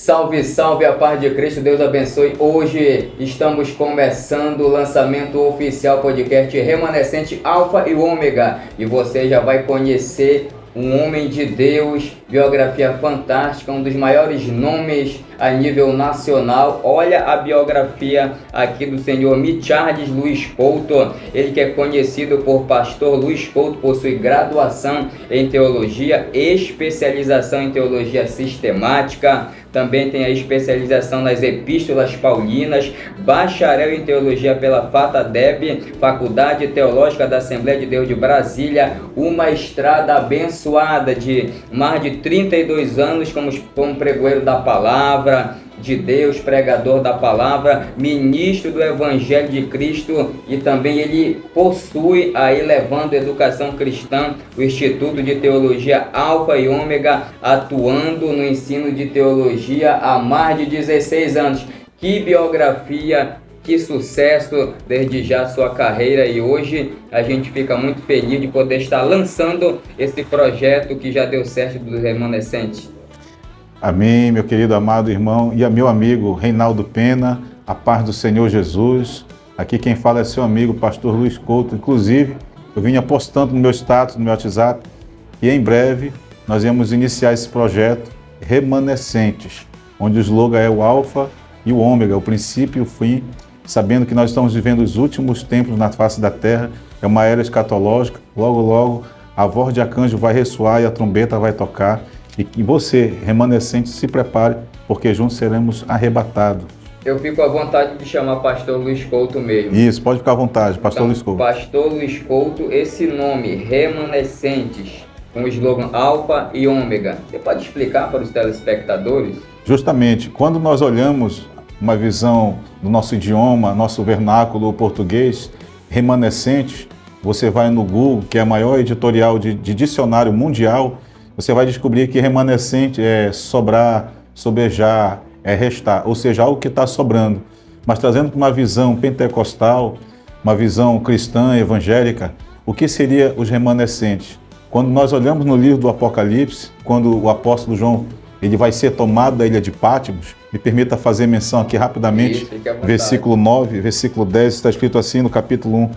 Salve, salve, a paz de Cristo, Deus abençoe. Hoje estamos começando o lançamento oficial podcast Remanescente Alfa e Ômega. E você já vai conhecer um homem de Deus, biografia fantástica, um dos maiores nomes a nível nacional. Olha a biografia aqui do senhor Micharles Luiz Couto. Ele que é conhecido por pastor Luiz Couto, possui graduação em teologia, especialização em teologia sistemática, também tem a especialização nas epístolas paulinas, bacharel em teologia pela FATADEB, Faculdade Teológica da Assembleia de Deus de Brasília, uma estrada abençoada de mais de 32 anos como pregoeiro da palavra de Deus, pregador da palavra, ministro do Evangelho de Cristo, e também ele possui aí, levando educação cristã, o Instituto de Teologia Alfa e Ômega, atuando no ensino de teologia há mais de 16 anos. Que biografia, que sucesso desde já sua carreira, e hoje a gente fica muito feliz de poder estar lançando esse projeto que já deu certo do Remanescente. Amém, meu querido amado irmão e meu amigo Reinaldo Pena, a paz do Senhor Jesus. Aqui quem fala é seu amigo, pastor Luiz Couto. Inclusive, eu vinha postando no meu status, no meu WhatsApp, e em breve nós íamos iniciar esse projeto Remanescentes, onde o slogan é o Alfa e o Ômega, o princípio e o fim, sabendo que nós estamos vivendo os últimos tempos na face da terra, é uma era escatológica, logo, logo a voz de arcanjo vai ressoar e a trombeta vai tocar. E que você, remanescente, se prepare, porque juntos seremos arrebatados. Eu fico à vontade de chamar pastor Luiz Couto mesmo. Isso, pode ficar à vontade, pastor então, Luiz Couto. Pastor Luiz Couto, esse nome, Remanescentes, com o slogan Alfa e Ômega, você pode explicar para os telespectadores? Justamente, quando nós olhamos uma visão do nosso idioma, nosso vernáculo português, remanescentes, você vai no Google, que é a maior editorial de dicionário mundial, você vai descobrir que remanescente é sobrar, sobejar, é restar, ou seja, algo que está sobrando. Mas trazendo para uma visão pentecostal, uma visão cristã, evangélica, o que seria os remanescentes? Quando nós olhamos no livro do Apocalipse, quando o apóstolo João ele vai ser tomado da ilha de Pátimos, me permita fazer menção aqui rapidamente, versículo 9, versículo 10, está escrito assim no capítulo 1,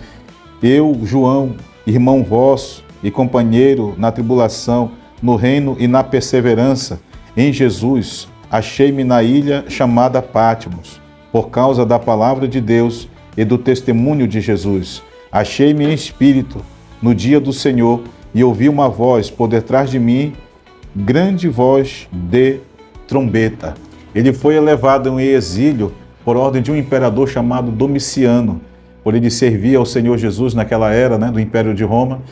eu, João, irmão vosso e companheiro na tribulação, no reino e na perseverança, em Jesus, achei-me na ilha chamada Pátimos, por causa da palavra de Deus e do testemunho de Jesus. Achei-me em espírito, no dia do Senhor, e ouvi uma voz por detrás de mim, grande voz de trombeta. Ele foi elevado em exílio por ordem de um imperador chamado Domiciano, por ele servir ao Senhor Jesus naquela era, do Império de Roma.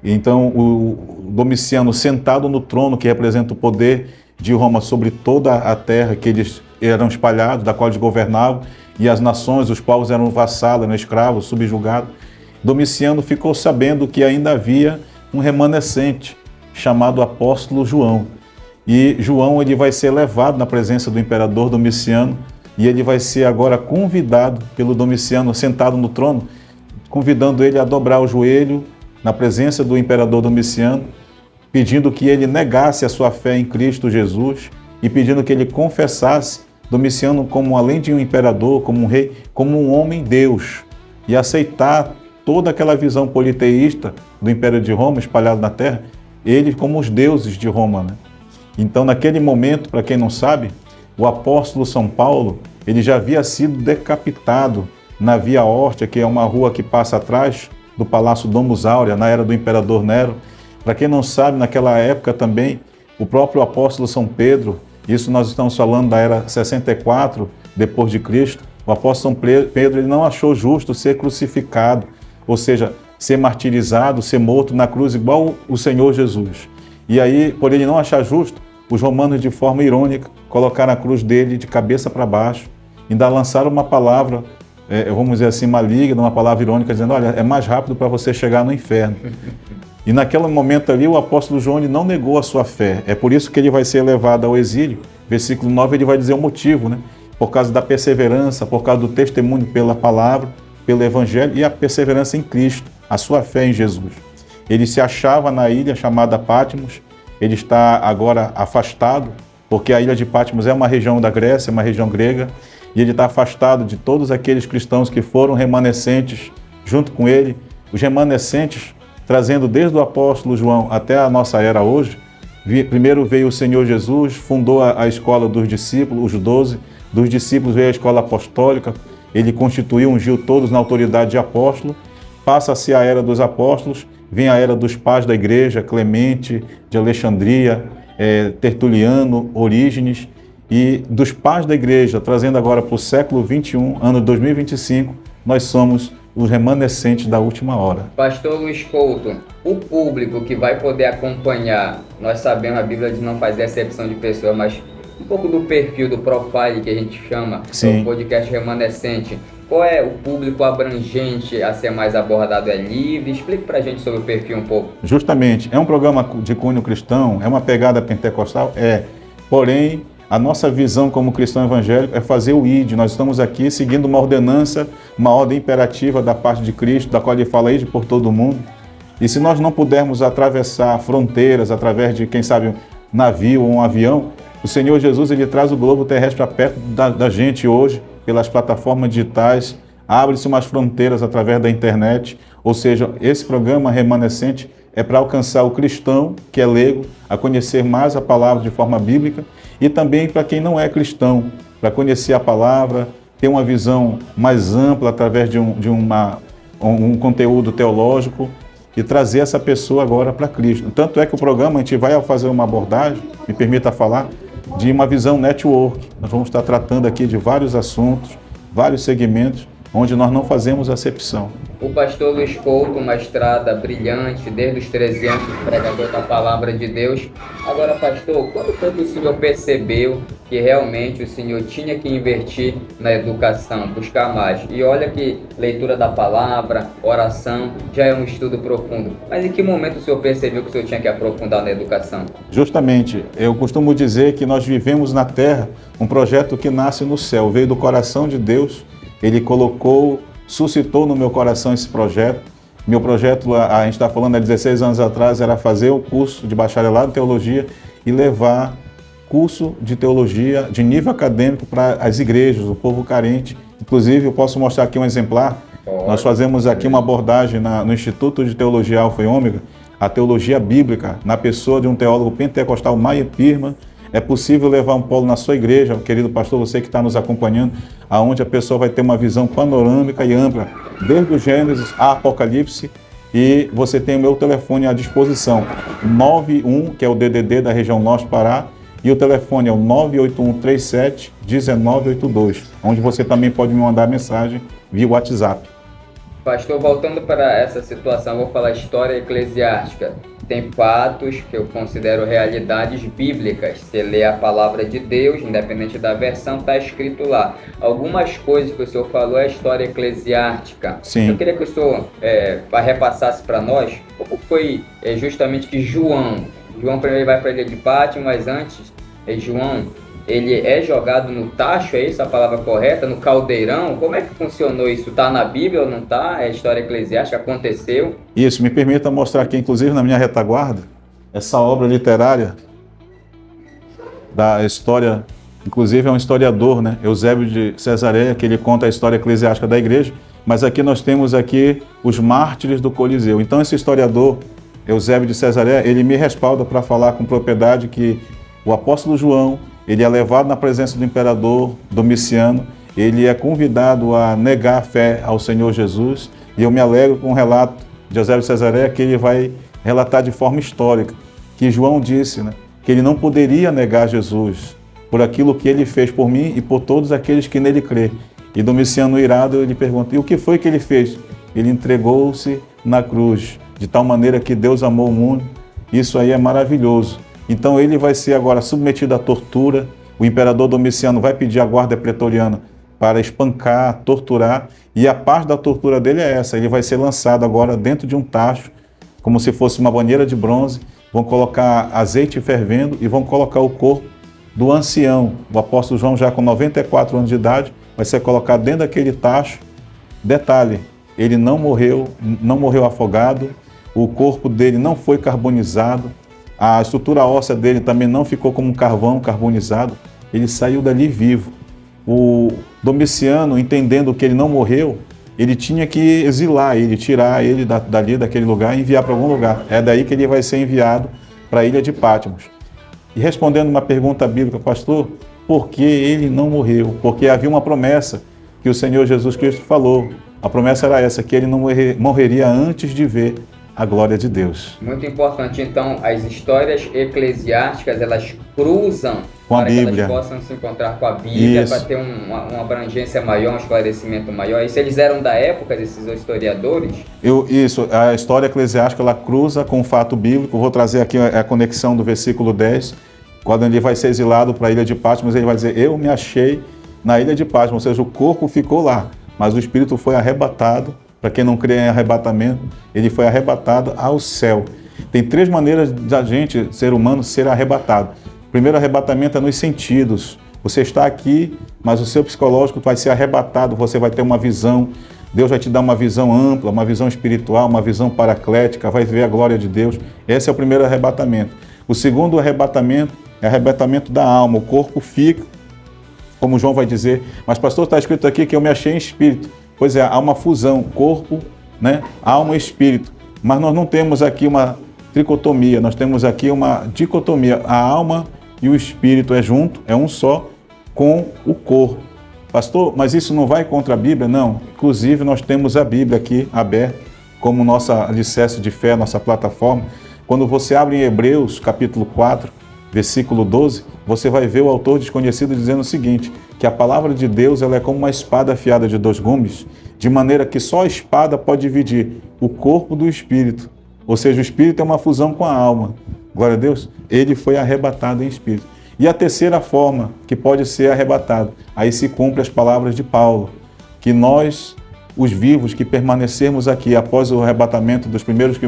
Então, o Domiciano, sentado no trono que representa o poder de Roma sobre toda a terra que eles eram espalhados, da qual eles governavam, e as nações, os povos eram vassalos, eram escravos, subjugados. Domiciano ficou sabendo que ainda havia um remanescente chamado apóstolo João. E João ele vai ser levado na presença do imperador Domiciano, e ele vai ser agora convidado pelo Domiciano, sentado no trono, convidando ele a dobrar o joelho na presença do imperador Domiciano, pedindo que ele negasse a sua fé em Cristo Jesus e pedindo que ele confessasse Domiciano como, além de um imperador, como um rei, como um homem-deus, e aceitar toda aquela visão politeísta do Império de Roma espalhado na terra, ele como os deuses de Roma. Então, naquele momento, para quem não sabe, o apóstolo São Paulo, ele já havia sido decapitado na Via Órtia, que é uma rua que passa atrás do Palácio Domus Áurea, na era do imperador Nero. Para quem não sabe, naquela época também, o próprio apóstolo São Pedro, isso nós estamos falando da era 64 depois de Cristo, o apóstolo São Pedro ele não achou justo ser crucificado, ou seja, ser martirizado, ser morto na cruz igual o Senhor Jesus. E aí, por ele não achar justo, os romanos de forma irônica colocaram a cruz dele de cabeça para baixo, ainda lançaram uma palavra, vamos dizer assim, maligna, uma palavra irônica, dizendo, olha, é mais rápido para você chegar no inferno. E naquele momento ali, o apóstolo João ele não negou a sua fé. É por isso que ele vai ser levado ao exílio. Versículo 9, ele vai dizer o motivo, Por causa da perseverança, por causa do testemunho pela palavra, pelo Evangelho e a perseverança em Cristo, a sua fé em Jesus. Ele se achava na ilha chamada Pátimos, ele está agora afastado porque a ilha de Patmos é uma região da Grécia, uma região grega, e ele está afastado de todos aqueles cristãos que foram remanescentes junto com ele, os remanescentes trazendo desde o apóstolo João até a nossa era hoje. Primeiro veio o Senhor Jesus, fundou a escola dos discípulos, os 12, dos discípulos veio a escola apostólica, ele constituiu, ungiu todos na autoridade de apóstolo, passa-se a era dos apóstolos, vem a era dos pais da igreja, Clemente, de Alexandria, Tertuliano, Orígenes, e dos pais da igreja, trazendo agora para o século 21, ano 2025, nós somos os remanescentes da última hora. Pastor Luiz Couto, o público que vai poder acompanhar, nós sabemos, a Bíblia diz não fazer acepção de pessoa, mas um pouco do perfil, do profile que a gente chama, do podcast remanescente. Qual é o público abrangente a ser mais abordado? É livre? Explique pra gente sobre o perfil um pouco. Justamente, é um programa de cunho cristão, é uma pegada pentecostal? Porém, a nossa visão como cristão evangélico é fazer o ID. Nós estamos aqui seguindo uma ordenança, uma ordem imperativa da parte de Cristo, da qual ele fala ide por todo mundo. E se nós não pudermos atravessar fronteiras através de, quem sabe, um navio ou um avião, o Senhor Jesus ele traz o globo terrestre para perto da gente hoje, pelas plataformas digitais, abre-se umas fronteiras através da internet, ou seja, esse programa remanescente é para alcançar o cristão, que é leigo, a conhecer mais a palavra de forma bíblica, e também para quem não é cristão, para conhecer a palavra, ter uma visão mais ampla através de um conteúdo teológico e trazer essa pessoa agora para Cristo. Tanto é que o programa, a gente vai fazer uma abordagem, me permita falar, de uma visão network. Nós vamos estar tratando aqui de vários assuntos, vários segmentos, onde nós não fazemos acepção. O pastor Luiz Couto, uma estrada brilhante, desde os 13 anos, pregador da palavra de Deus. Agora, pastor, quando foi que o senhor percebeu que realmente o senhor tinha que investir na educação, buscar mais? E olha que leitura da palavra, oração, já é um estudo profundo. Mas em que momento o senhor percebeu que o senhor tinha que aprofundar na educação? Justamente, eu costumo dizer que nós vivemos na terra um projeto que nasce no céu, veio do coração de Deus, ele suscitou no meu coração esse projeto. Meu projeto, a gente está falando há 16 anos atrás, era fazer o curso de bacharelado em teologia e levar curso de teologia de nível acadêmico para as igrejas, o povo carente. Inclusive, eu posso mostrar aqui um exemplar. Nós fazemos aqui uma abordagem no Instituto de Teologia Alfa e Ômega, a teologia bíblica, na pessoa de um teólogo pentecostal, Meyer Pirman. É possível levar um polo na sua igreja, querido pastor, você que está nos acompanhando, aonde a pessoa vai ter uma visão panorâmica e ampla, desde o Gênesis a Apocalipse, e você tem o meu telefone à disposição, 91, que é o DDD da região Norte Pará, e o telefone é o 98137-1982, onde você também pode me mandar mensagem via WhatsApp. Pastor, voltando para essa situação, vou falar história eclesiástica. Tem fatos que eu considero realidades bíblicas. Você lê a palavra de Deus, independente da versão, está escrito lá. Algumas coisas que o senhor falou é história eclesiástica. Sim. Eu queria que o senhor repassasse para nós como foi justamente que João primeiro vai para a ilha de Patmos, mas antes, João, ele é jogado no tacho, é isso a palavra correta? No caldeirão? Como é que funcionou isso? Está na Bíblia ou não está? É história eclesiástica, aconteceu? Isso, me permita mostrar aqui, inclusive na minha retaguarda, essa obra literária da história, inclusive é um historiador, né? Eusébio de Cesareia, que ele conta a história eclesiástica da igreja, mas aqui nós temos aqui os mártires do Coliseu. Então esse historiador, Eusébio de Cesareia, ele me respalda para falar com propriedade que o apóstolo João, ele é levado na presença do imperador Domiciano, ele é convidado a negar a fé ao Senhor Jesus, e eu me alegro com o relato de Eusébio de Cesareia, que ele vai relatar de forma histórica, que João disse, né, que ele não poderia negar Jesus por aquilo que ele fez por mim e por todos aqueles que nele crê. E Domiciano, irado, ele pergunta, e o que foi que ele fez? Ele entregou-se na cruz, de tal maneira que Deus amou o mundo. Isso aí é maravilhoso. Então ele vai ser agora submetido à tortura, o imperador Domiciano vai pedir a guarda pretoriana para espancar, torturar, e a parte da tortura dele é essa, ele vai ser lançado agora dentro de um tacho, como se fosse uma banheira de bronze, vão colocar azeite fervendo e vão colocar o corpo do ancião, o apóstolo João já com 94 anos de idade, vai ser colocado dentro daquele tacho. Detalhe, ele não morreu afogado, o corpo dele não foi carbonizado, a estrutura óssea dele também não ficou como um carvão carbonizado, ele saiu dali vivo. O Domiciano, entendendo que ele não morreu, ele tinha que exilar ele, tirar ele dali, daquele lugar e enviar para algum lugar. É daí que ele vai ser enviado para a ilha de Patmos. E respondendo uma pergunta bíblica, pastor, por que ele não morreu? Porque havia uma promessa que o Senhor Jesus Cristo falou. A promessa era essa, que ele não morreria antes de ver a glória de Deus. Muito importante, então, as histórias eclesiásticas, elas cruzam com a para Bíblia. que elas possam se encontrar com a Bíblia, para ter uma abrangência maior, um esclarecimento maior. E se eles eram da época, desses historiadores? Isso, a história eclesiástica, ela cruza com o fato bíblico. Vou trazer aqui a conexão do versículo 10, quando ele vai ser exilado para a ilha de Patmos, ele vai dizer, eu me achei na ilha de Patmos, ou seja, o corpo ficou lá, mas o espírito foi arrebatado. Para quem não crê em arrebatamento, ele foi arrebatado ao céu. Tem 3 maneiras da gente, ser humano, ser arrebatado. O primeiro arrebatamento é nos sentidos. Você está aqui, mas o seu psicológico vai ser arrebatado, você vai ter uma visão, Deus vai te dar uma visão ampla, uma visão espiritual, uma visão paraclética, vai ver a glória de Deus. Esse é o primeiro arrebatamento. O segundo arrebatamento é o arrebatamento da alma. O corpo fica, como João vai dizer, mas pastor, está escrito aqui que eu me achei em espírito. Pois é, há uma fusão, corpo, né, alma e espírito. Mas nós não temos aqui uma tricotomia, nós temos aqui uma dicotomia. A alma e o espírito é junto, é um só, com o corpo. Pastor, mas isso não vai contra a Bíblia? Não. Inclusive, nós temos a Bíblia aqui aberta, como nossa alicerce de fé, nossa plataforma. Quando você abre em Hebreus, capítulo 4, versículo 12, você vai ver o autor desconhecido dizendo o seguinte, que a palavra de Deus ela é como uma espada afiada de 2 gumes, de maneira que só a espada pode dividir o corpo do espírito. Ou seja, o espírito é uma fusão com a alma. Glória a Deus. Ele foi arrebatado em espírito. E a terceira forma que pode ser arrebatado, aí se cumpre as palavras de Paulo, que nós, os vivos que permanecermos aqui após o arrebatamento dos primeiros que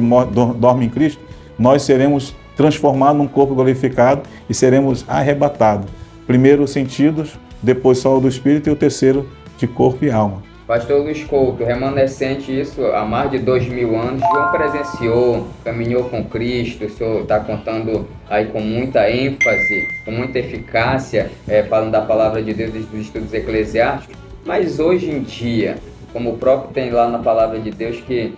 dormem em Cristo, nós seremos transformados num corpo glorificado e seremos arrebatados. Primeiro os sentidos, depois só o do espírito e o terceiro de corpo e alma. Pastor Luiz Couto, remanescente isso há mais de 2000 anos, João presenciou, caminhou com Cristo, o senhor está contando aí com muita ênfase, com muita eficácia, falando da palavra de Deus dos estudos eclesiásticos, mas hoje em dia, como o próprio tem lá na palavra de Deus que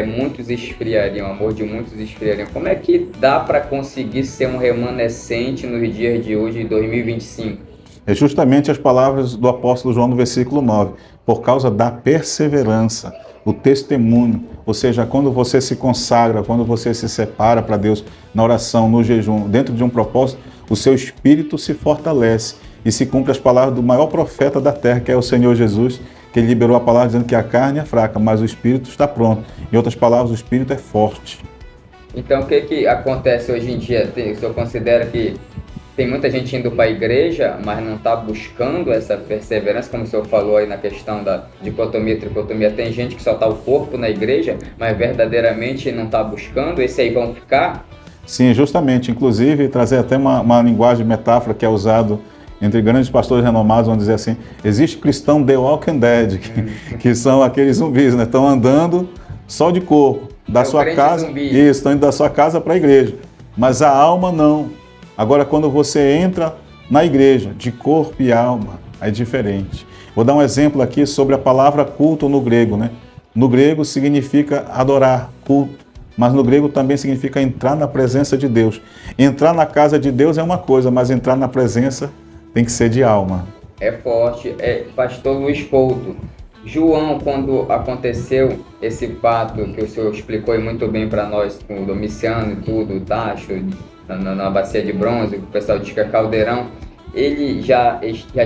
muitos esfriariam, o amor de muitos esfriariam, como é que dá para conseguir ser um remanescente nos dias de hoje, de 2025? É justamente as palavras do apóstolo João no versículo 9, por causa da perseverança, o testemunho, ou seja, quando você se consagra, quando você se separa para Deus na oração, no jejum, dentro de um propósito, o seu espírito se fortalece e se cumpre as palavras do maior profeta da terra, que é o Senhor Jesus, que ele liberou a palavra dizendo que a carne é fraca, mas o espírito está pronto. Em outras palavras, o espírito é forte. Então, o que acontece hoje em dia? O senhor considera que tem muita gente indo para a igreja, mas não está buscando essa perseverança, como o senhor falou aí na questão da dicotomia, tricotomia. Tem gente que só está o corpo na igreja, mas verdadeiramente não está buscando. Esse aí vão ficar? Sim, justamente. Inclusive, trazer até uma linguagem, metáfora que é usado entre grandes pastores renomados, vão dizer assim, existe cristão The Walking Dead, que são aqueles zumbis, né? Estão andando só de corpo, da sua casa, estão indo da sua casa para a igreja, mas a alma não. Agora, quando você entra na igreja, de corpo e alma, é diferente. Vou dar um exemplo aqui sobre a palavra culto no grego, né? No grego significa adorar, culto, mas no grego também significa entrar na presença de Deus. Entrar na casa de Deus é uma coisa, mas entrar na presença tem que ser de alma. É forte. Pastor Luiz Couto, João, quando aconteceu esse fato que o senhor explicou muito bem para nós, com o Domiciano e tudo, o Tacho, na bacia de bronze, o pessoal diz que é caldeirão, ele já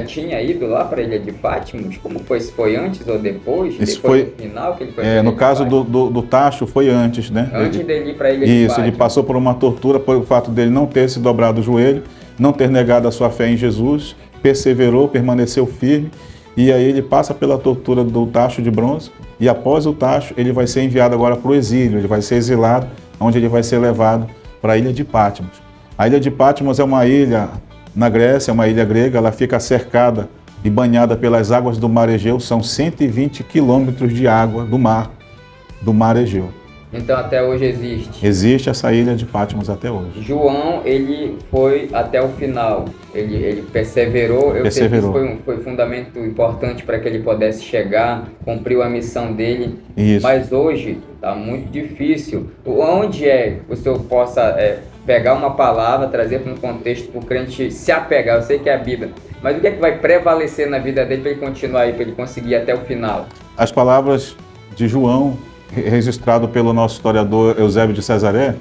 tinha ido lá para a ilha de Patmos? Como foi? Se foi antes ou depois? Isso foi no final que ele foi no caso do Tacho, foi antes, né? Antes dele ir para a ilha de Patmos. Isso, ele passou por uma tortura por o fato dele não ter se dobrado o joelho, não ter negado a sua fé em Jesus, perseverou, permaneceu firme, e aí ele passa pela tortura do tacho de bronze, e após o tacho ele vai ser enviado agora para o exílio, ele vai ser exilado, onde ele vai ser levado para a ilha de Patmos. A ilha de Patmos é uma ilha na Grécia, é uma ilha grega, ela fica cercada e banhada pelas águas do mar Egeu, são 120 quilômetros de água do mar Egeu. Então até hoje existe. Existe essa ilha de Patmos até hoje. João, ele foi até o final, ele perseverou, eu sei que isso foi um fundamento importante para que ele pudesse chegar, cumpriu a missão dele, Isso. Mas hoje está muito difícil. Onde o senhor possa pegar uma palavra, trazer para um contexto para o crente se apegar, eu sei que é a Bíblia, mas o que é que vai prevalecer na vida dele para ele continuar aí, para ele conseguir ir até o final? As palavras de João, registrado pelo nosso historiador Eusébio de Cesaré,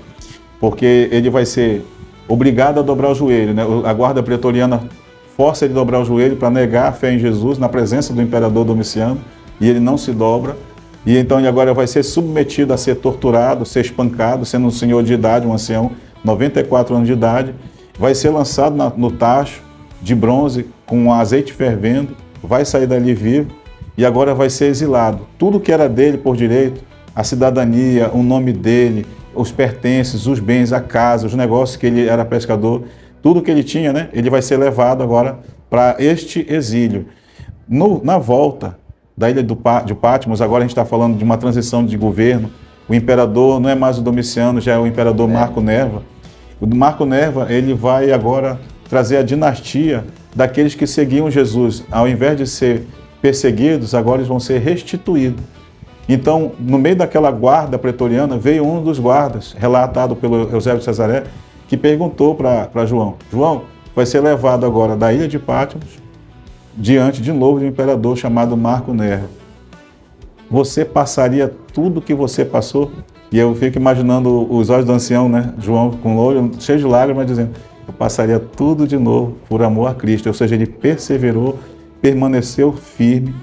porque ele vai ser obrigado a dobrar o joelho, né? A guarda pretoriana força ele a dobrar o joelho para negar a fé em Jesus na presença do imperador Domiciano, e ele não se dobra, e então ele agora vai ser submetido a ser torturado, ser espancado, sendo um senhor de idade, um ancião, 94 anos de idade, vai ser lançado no tacho de bronze com azeite fervendo, vai sair dali vivo e agora vai ser exilado. Tudo que era dele por direito, a cidadania, o nome dele, os pertences, os bens, a casa, os negócios que ele era pescador, tudo que ele tinha, né? Ele vai ser levado agora para este exílio. Na volta da ilha de Patmos, agora a gente está falando de uma transição de governo, o imperador não é mais o Domiciano, já é o imperador Marco Nerva. O Marco Nerva, ele vai agora trazer a dinastia daqueles que seguiam Jesus. Ao invés de ser perseguidos, agora eles vão ser restituídos. Então, no meio daquela guarda pretoriana, veio um dos guardas, relatado pelo Eusébio de Cesaré, que perguntou para João: João, vai ser levado agora da ilha de Patmos, diante de novo de um imperador chamado Marco Nerva. Você passaria tudo que você passou? E eu fico imaginando os olhos do ancião, né? João com o olho cheio de lágrimas, dizendo: eu passaria tudo de novo por amor a Cristo. Ou seja, ele perseverou, permaneceu firme.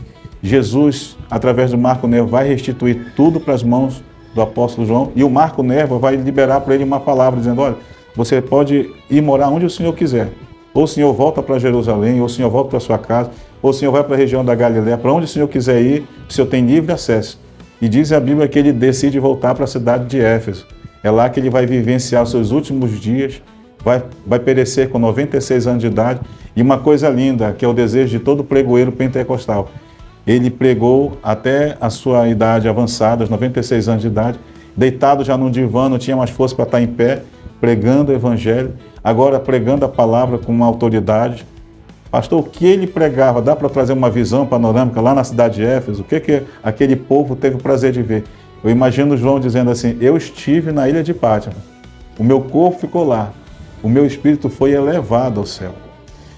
Jesus, através do Marco Nerva, vai restituir tudo para as mãos do apóstolo João, e o Marco Nerva vai liberar para ele uma palavra, dizendo: olha, você pode ir morar onde o senhor quiser. Ou o senhor volta para Jerusalém, ou o senhor volta para sua casa, ou o senhor vai para a região da Galiléia, para onde o senhor quiser ir, o senhor tem livre acesso. E diz a Bíblia que ele decide voltar para a cidade de Éfeso. É lá que ele vai vivenciar os seus últimos dias, vai perecer com 96 anos de idade. E uma coisa linda, que é o desejo de todo pregoeiro pentecostal: ele pregou até a sua idade avançada, aos 96 anos de idade, deitado já num divã, não tinha mais força para estar em pé, pregando o evangelho, agora pregando a palavra com uma autoridade. Pastor, o que ele pregava? Dá para trazer uma visão panorâmica lá na cidade de Éfeso? O que aquele povo teve o prazer de ver? Eu imagino João dizendo assim: eu estive na ilha de Patmos, o meu corpo ficou lá, o meu espírito foi elevado ao céu.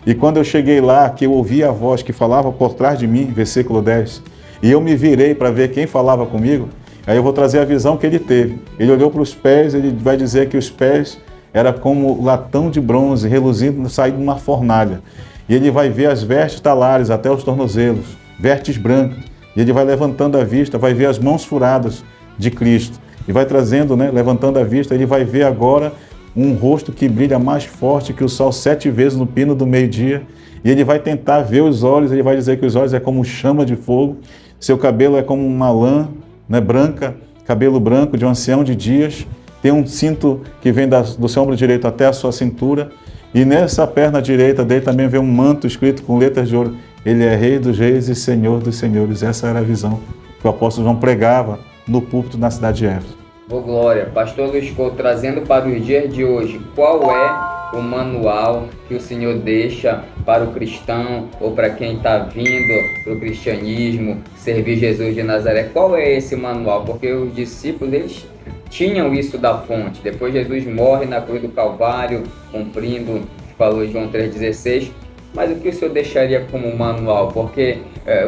E quando eu cheguei lá, que eu ouvi a voz que falava por trás de mim, versículo 10, e eu me virei para ver quem falava comigo, aí eu vou trazer a visão que ele teve. Ele olhou para os pés, ele vai dizer que os pés eram como latão de bronze, reluzindo, saindo de uma fornalha. E ele vai ver as vestes talares até os tornozelos, vestes brancas. E ele vai levantando a vista, vai ver as mãos furadas de Cristo. E vai trazendo, né, levantando a vista, ele vai ver agora um rosto que brilha mais forte que o sol 7 vezes no pino do meio-dia. E ele vai tentar ver os olhos, ele vai dizer que os olhos é como chama de fogo, seu cabelo é como uma lã, né, branca, cabelo branco de um ancião de dias, tem um cinto que vem do seu ombro direito até a sua cintura, e nessa perna direita dele também vem um manto escrito com letras de ouro: ele é Rei dos Reis e Senhor dos Senhores. Essa era a visão que o apóstolo João pregava no púlpito na cidade de Éfeso. Ô glória, pastor Luiz Couto, trazendo para os dias de hoje, qual é o manual que o Senhor deixa para o cristão ou para quem está vindo para o cristianismo, servir Jesus de Nazaré? Qual é esse manual? Porque os discípulos, eles tinham isso da fonte. Depois Jesus morre na cruz do Calvário, cumprindo, falou João 3,16. Mas o que o senhor deixaria como manual? Porque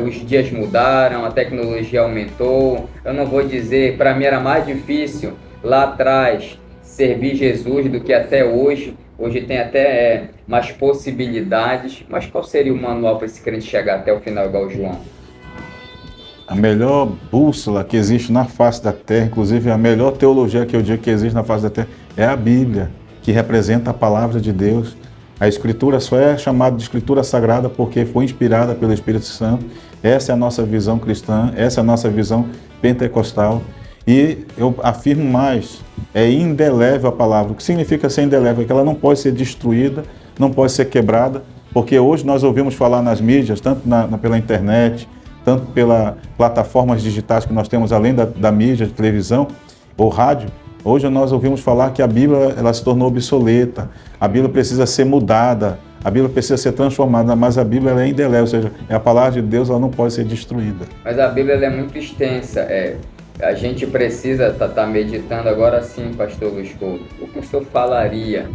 os dias mudaram, a tecnologia aumentou. Eu não vou dizer, para mim era mais difícil lá atrás servir Jesus do que até hoje. Hoje tem até mais possibilidades. Mas qual seria o manual para esse crente chegar até o final igual o João? A melhor bússola que existe na face da terra, inclusive a melhor teologia que eu digo que existe na face da terra, é a Bíblia, que representa a palavra de Deus. A Escritura só é chamada de Escritura Sagrada porque foi inspirada pelo Espírito Santo. Essa é a nossa visão cristã, essa é a nossa visão pentecostal. E eu afirmo mais, é indelével a palavra. O que significa ser indelével? É que ela não pode ser destruída, não pode ser quebrada, porque hoje nós ouvimos falar nas mídias, tanto pela internet, tanto pelas plataformas digitais que nós temos além da mídia, de televisão, ou rádio, hoje nós ouvimos falar que a Bíblia ela se tornou obsoleta, a Bíblia precisa ser mudada, a Bíblia precisa ser transformada, mas a Bíblia ela é indelével, ou seja, a palavra de Deus ela não pode ser destruída. Mas a Bíblia ela é muito extensa, a gente precisa estar meditando agora sim, pastor Luiz Couto, o que o senhor falaria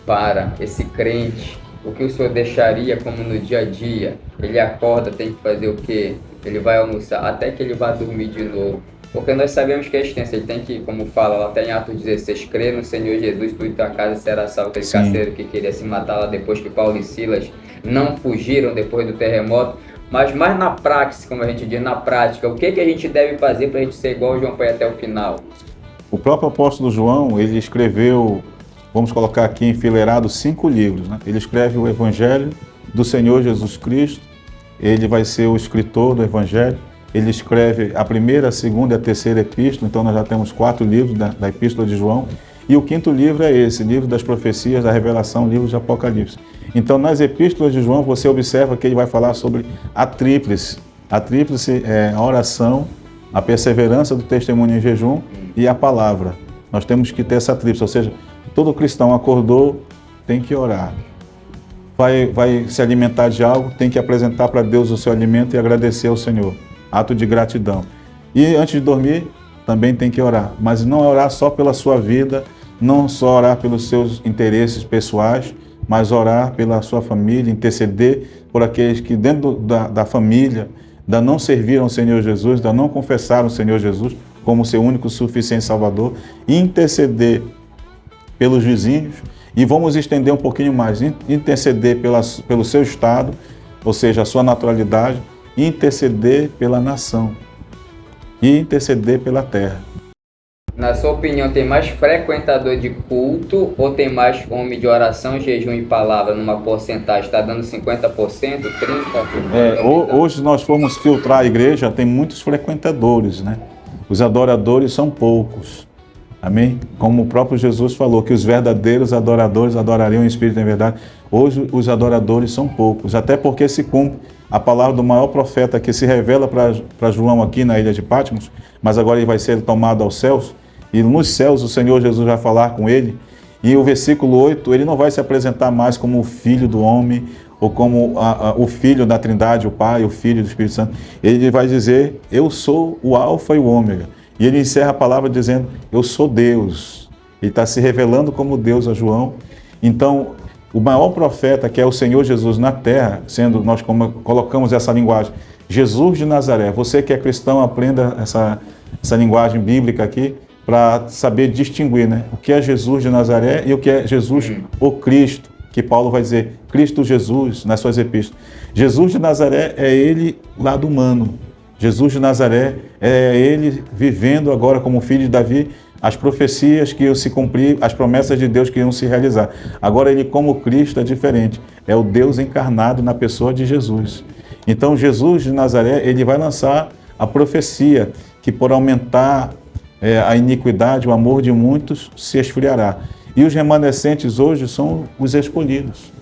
para esse crente, o que o senhor deixaria como no dia a dia? Ele acorda, tem que fazer o quê? Ele vai almoçar, até que ele vá dormir de novo. Porque nós sabemos que é extenso, ele tem que, como fala lá até em Atos 16, crer no Senhor Jesus, tu e tua casa será salvo. Aquele carcereiro que queria se matar lá depois que Paulo e Silas não fugiram depois do terremoto. Mas mais na prática, como a gente diz, na prática, o que a gente deve fazer para a gente ser igual o João Pai até o final? O próprio apóstolo João, ele escreveu, vamos colocar aqui enfileirado, 5 livros, né? Ele escreve o Evangelho do Senhor Jesus Cristo, ele vai ser o escritor do Evangelho, ele escreve a primeira, a segunda e a terceira epístola, então nós já temos 4 livros da epístola de João, e o 5º livro é esse, livro das profecias, da revelação, livro de Apocalipse. Então nas epístolas de João você observa que ele vai falar sobre a tríplice é a oração, a perseverança do testemunho em jejum e a palavra. Nós temos que ter essa tríplice, ou seja, todo cristão acordou, tem que orar. Vai se alimentar de algo, tem que apresentar para Deus o seu alimento e agradecer ao Senhor. Ato de gratidão. E antes de dormir, também tem que orar. Mas não orar só pela sua vida, não só orar pelos seus interesses pessoais, mas orar pela sua família, interceder por aqueles que dentro da família ainda não serviram o Senhor Jesus, ainda não confessaram o Senhor Jesus como seu único suficiente Salvador, e interceder pelos vizinhos, e vamos estender um pouquinho mais, interceder pelo seu estado, ou seja, a sua naturalidade, e interceder pela nação, e interceder pela terra. Na sua opinião, tem mais frequentador de culto ou tem mais homem de oração, jejum e palavra numa porcentagem? Está dando 50%, 30%? Hoje nós formos filtrar a igreja, tem muitos frequentadores, né? Os adoradores são poucos. Amém? Como o próprio Jesus falou, que os verdadeiros adoradores adorariam em espírito e em verdade. Hoje os adoradores são poucos, até porque se cumpre a palavra do maior profeta que se revela para João aqui na ilha de Patmos, mas agora ele vai ser tomado aos céus, e nos céus o Senhor Jesus vai falar com ele, e o versículo 8, ele não vai se apresentar mais como o Filho do homem, ou como o Filho da Trindade, o Pai, o Filho do Espírito Santo. Ele vai dizer, eu sou o Alfa e o Ômega. E ele encerra a palavra dizendo, eu sou Deus. Ele está se revelando como Deus a João. Então, o maior profeta, que é o Senhor Jesus na terra, sendo nós como colocamos essa linguagem, Jesus de Nazaré. Você que é cristão, aprenda essa linguagem bíblica aqui, para saber distinguir, né? O que é Jesus de Nazaré e o que é Jesus o Cristo, que Paulo vai dizer, Cristo Jesus, nas suas epístolas. Jesus de Nazaré é ele lado humano. Jesus de Nazaré é ele vivendo agora como filho de Davi, as profecias que iam se cumprir, as promessas de Deus que iam se realizar. Agora ele como Cristo é diferente, é o Deus encarnado na pessoa de Jesus. Então Jesus de Nazaré, ele vai lançar a profecia que por aumentar a iniquidade, o amor de muitos se esfriará. E os remanescentes hoje são os escolhidos.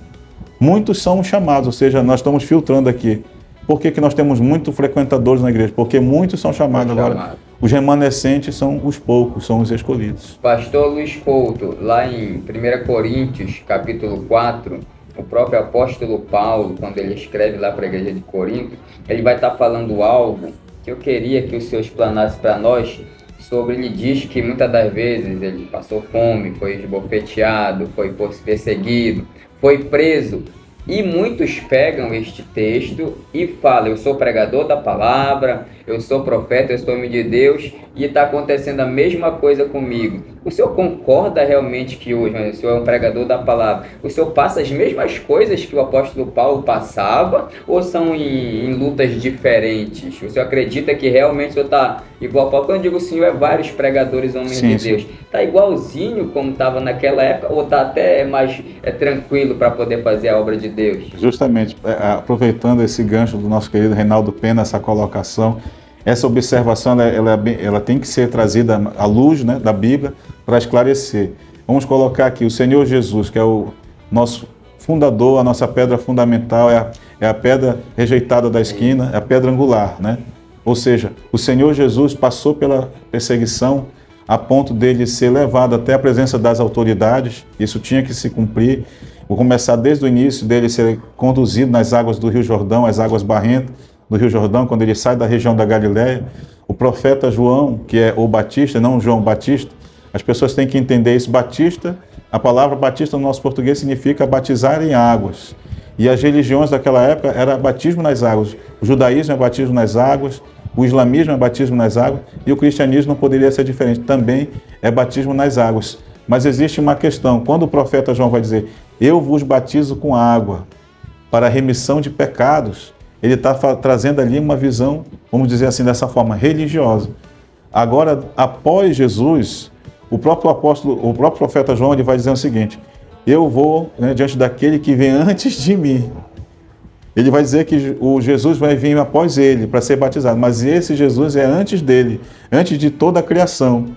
Muitos são chamados, ou seja, nós estamos filtrando aqui. Por que nós temos muitos frequentadores na igreja? Porque muitos são chamados agora. Os remanescentes são os poucos, são os escolhidos. Pastor Luiz Couto, lá em 1 Coríntios, capítulo 4, o próprio apóstolo Paulo, quando ele escreve lá para a igreja de Corinto, ele vai estar falando algo que eu queria que o senhor explanasse para nós sobre. Ele diz que muitas das vezes ele passou fome, foi esbofeteado, foi perseguido, foi preso. E muitos pegam este texto e falam, eu sou pregador da palavra, eu sou profeta, eu sou homem de Deus, e está acontecendo a mesma coisa comigo. O senhor concorda realmente que hoje, o senhor é um pregador da palavra, o senhor passa as mesmas coisas que o apóstolo Paulo passava, ou são em lutas diferentes? O senhor acredita que realmente o senhor está igual a Paulo? Quando eu digo o senhor, é vários pregadores homens de Deus. Está igualzinho como estava naquela época, ou está até mais tranquilo para poder fazer a obra de Deus? Justamente, aproveitando esse gancho do nosso querido Reinaldo Pena, essa colocação, essa observação ela tem que ser trazida à luz, né, da Bíblia para esclarecer. Vamos colocar aqui o Senhor Jesus, que é o nosso fundador, a nossa pedra fundamental, é a pedra rejeitada da esquina, é a pedra angular, né? Ou seja, o Senhor Jesus passou pela perseguição, a ponto dele ser levado até a presença das autoridades. Isso tinha que se cumprir. Vou começar desde o início dele ser conduzido nas águas do Rio Jordão, as águas barrentas do Rio Jordão, quando ele sai da região da Galileia. O profeta João, que é o Batista, não João Batista, as pessoas têm que entender isso. Batista, a palavra batista no nosso português significa batizar em águas. E as religiões daquela época era batismo nas águas. O judaísmo é batismo nas águas, o islamismo é batismo nas águas, e o cristianismo não poderia ser diferente, também é batismo nas águas. Mas existe uma questão, quando o profeta João vai dizer, eu vos batizo com água para a remissão de pecados, ele está trazendo ali uma visão, vamos dizer assim, dessa forma, religiosa. Agora, após Jesus, o próprio profeta João, ele vai dizer o seguinte, eu vou, diante daquele que vem antes de mim. Ele vai dizer que o Jesus vai vir após ele para ser batizado, mas esse Jesus é antes dele, antes de toda a criação,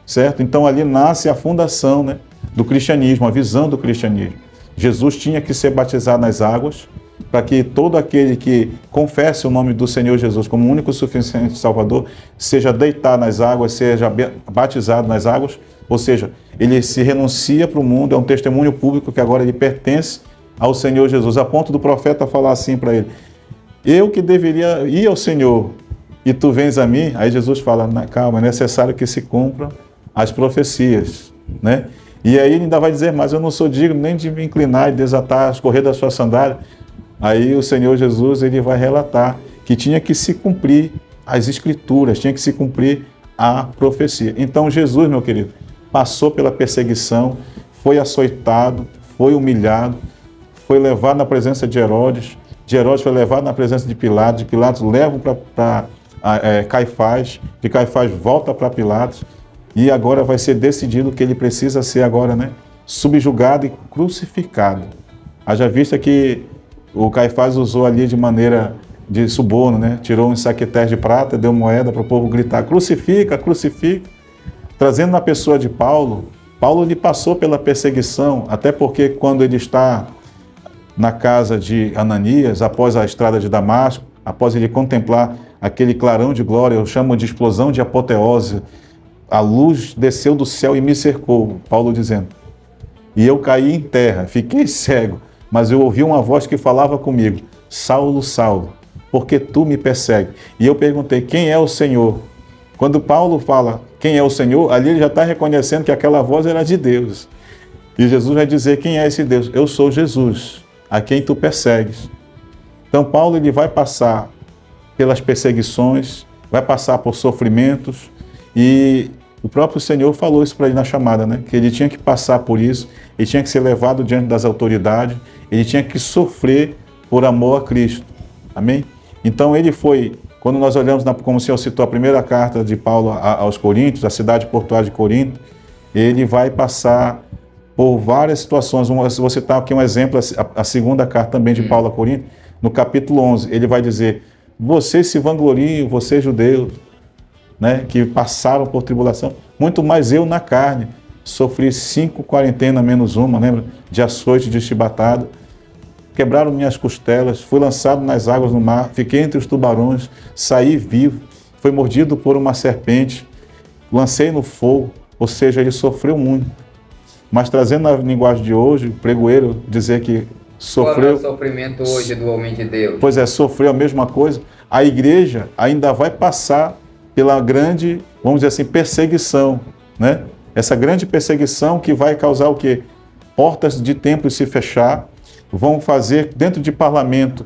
certo? Então ali nasce a fundação, do cristianismo, a visão do cristianismo. Jesus tinha que ser batizado nas águas, para que todo aquele que confesse o nome do Senhor Jesus como único e suficiente Salvador, seja deitado nas águas, seja batizado nas águas, ou seja, ele se renuncia para o mundo, é um testemunho público que agora ele pertence ao Senhor Jesus, a ponto do profeta falar assim para ele, eu que deveria ir ao Senhor, e tu vens a mim, aí Jesus fala, calma, é necessário que se cumpram as profecias, E aí ele ainda vai dizer, mas eu não sou digno nem de me inclinar e desatar as correias da sua sandália. Aí o Senhor Jesus, ele vai relatar que tinha que se cumprir as escrituras, tinha que se cumprir a profecia. Então Jesus, meu querido, passou pela perseguição, foi açoitado, foi humilhado, foi levado na presença de Herodes foi levado na presença de Pilatos leva para Caifás, de Caifás volta para Pilatos, e agora vai ser decidido que ele precisa ser agora, subjugado e crucificado. Haja vista que o Caifás usou ali de maneira de suborno, tirou um saquetés de prata, deu moeda para o povo gritar, crucifica, crucifica. Trazendo na pessoa de Paulo, ele passou pela perseguição, até porque quando ele está na casa de Ananias, após a estrada de Damasco, após ele contemplar aquele clarão de glória, eu chamo de explosão de apoteose, a luz desceu do céu e me cercou, Paulo dizendo, e eu caí em terra, fiquei cego, mas eu ouvi uma voz que falava comigo, Saulo, Saulo, porque tu me persegues? E eu perguntei, quem é o Senhor? Quando Paulo fala, quem é o Senhor? Ali ele já está reconhecendo que aquela voz era de Deus. E Jesus vai dizer, quem é esse Deus? Eu sou Jesus, a quem tu persegues. Então Paulo ele vai passar pelas perseguições, vai passar por sofrimentos, e o próprio Senhor falou isso para ele na chamada, que ele tinha que passar por isso, ele tinha que ser levado diante das autoridades, ele tinha que sofrer por amor a Cristo. Amém? Então ele foi, quando nós olhamos, como o Senhor citou, a primeira carta de Paulo aos Coríntios, a cidade portuária de Corinto, ele vai passar por várias situações. Vou citar aqui um exemplo, a segunda carta também de Paulo a Corinto, no capítulo 11, ele vai dizer, vocês se vangloriam, vocês judeus, que passaram por tribulação, muito mais eu na carne, sofri 5 quarentenas menos uma, lembra? De açoite, de chibatada, quebraram minhas costelas, fui lançado nas águas do mar, fiquei entre os tubarões, saí vivo, fui mordido por uma serpente, lancei no fogo, ou seja, ele sofreu muito. Mas trazendo na linguagem de hoje, o pregoeiro dizer que sofreu... Qual é o sofrimento hoje do homem de Deus? Pois é, sofreu a mesma coisa. A igreja ainda vai passar pela grande, vamos dizer assim, perseguição, Essa grande perseguição que vai causar o quê? Portas de templos se fechar, vão fazer dentro de parlamento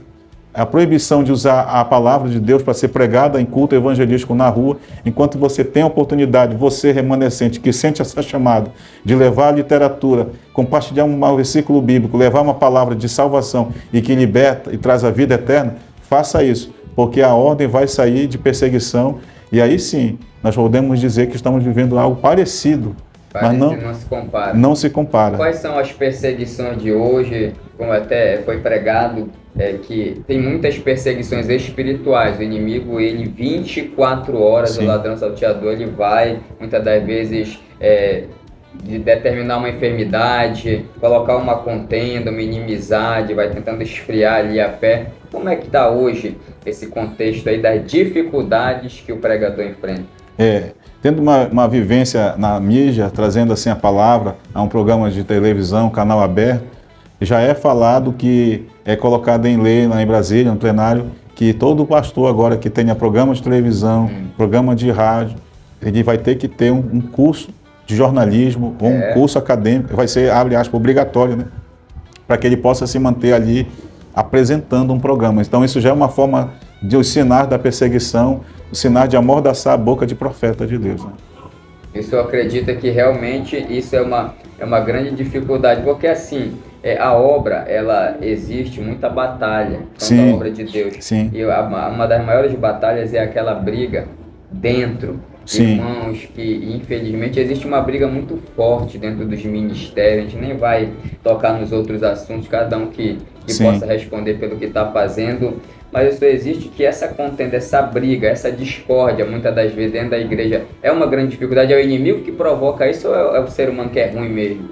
a proibição de usar a palavra de Deus para ser pregada em culto evangelístico na rua, enquanto você tem a oportunidade, você remanescente, que sente essa chamada de levar a literatura, compartilhar um versículo bíblico, levar uma palavra de salvação e que liberta e traz a vida eterna, faça isso, porque a ordem vai sair de perseguição e aí sim, nós podemos dizer que estamos vivendo algo parecido, mas não se compara. Quais são as perseguições de hoje? Como até foi pregado, que tem muitas perseguições espirituais. O inimigo, ele 24 horas, sim. O ladrão salteador, ele vai, muitas das vezes, de determinar uma enfermidade, colocar uma contenda, uma inimizade, vai tentando esfriar ali a fé. Como é que está hoje esse contexto aí das dificuldades que o pregador enfrenta? Tendo uma vivência na mídia, trazendo assim a palavra a um programa de televisão, canal aberto, já é falado que é colocado em lei lá em Brasília, no plenário, que todo pastor agora que tenha programa de televisão, programa de rádio, ele vai ter que ter um curso de jornalismo ou um curso acadêmico, vai ser, abre aspas, obrigatório, né? Para que ele possa se manter ali apresentando um programa. Então isso já é uma forma de os sinais da perseguição, os sinais de amordaçar a boca de profeta de Deus. Né? Isso eu acredito que realmente isso é uma grande dificuldade, porque assim, a obra, ela existe muita batalha, a obra de Deus. Sim. E uma das maiores batalhas é aquela briga dentro. Sim. Irmãos, que infelizmente existe uma briga muito forte dentro dos ministérios, a gente nem vai tocar nos outros assuntos, cada um que possa responder pelo que está fazendo, mas isso existe que essa contenda, essa briga, essa discórdia, muitas das vezes dentro da igreja, é uma grande dificuldade, é o inimigo que provoca isso ou é o ser humano que é ruim mesmo?